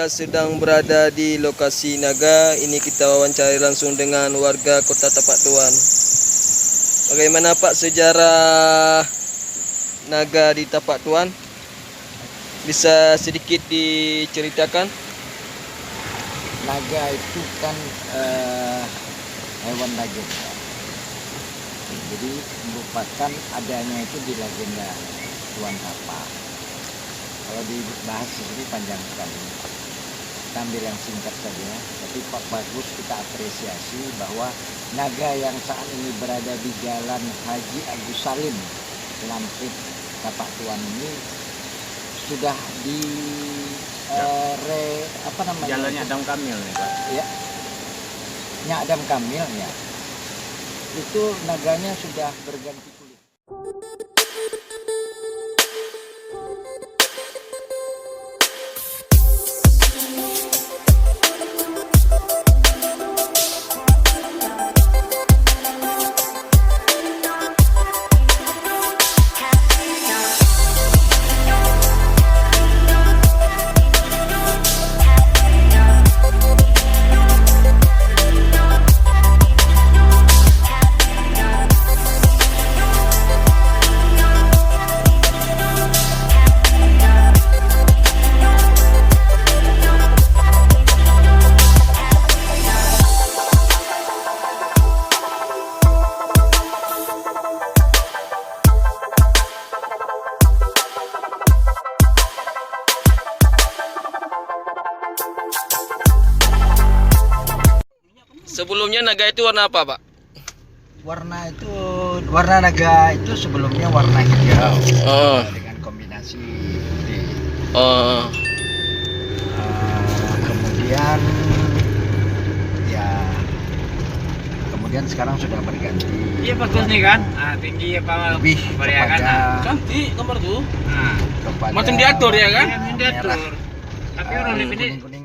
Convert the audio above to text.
kita sedang berada di lokasi naga. Ini kita wawancari langsung dengan warga Kota Tapak Tuan. Bagaimana Pak sejarah naga di Tapak Tuan? Bisa sedikit diceritakan? Naga itu kan hewan legenda. Jadi merupakan adanya itu di legenda Tuan Tapak. Kalau dibahas di sini panjang sekali. Kita ambil yang singkat saja. Tapi Pak bagus kita apresiasi bahwa naga yang saat ini berada di Jalan Haji Agus Salim, Lampit Tapak Tuan ini sudah di Jalannya Adam Kamil nih Pak. Ya, Nya Adam Kamil ya. Itu naganya sudah berganti kulit. Sebelumnya naga itu warna apa, Pak? Warna naga itu sebelumnya warna hijau dengan kombinasi putih. Kemudian sekarang sudah berganti. Iya bagus nih kan. Tinggi apa? Lebih kepada Cantik gambar tuh. kepada Macam diatur ya kan? merah, Diatur. Tapi orang lebih kuning-kuning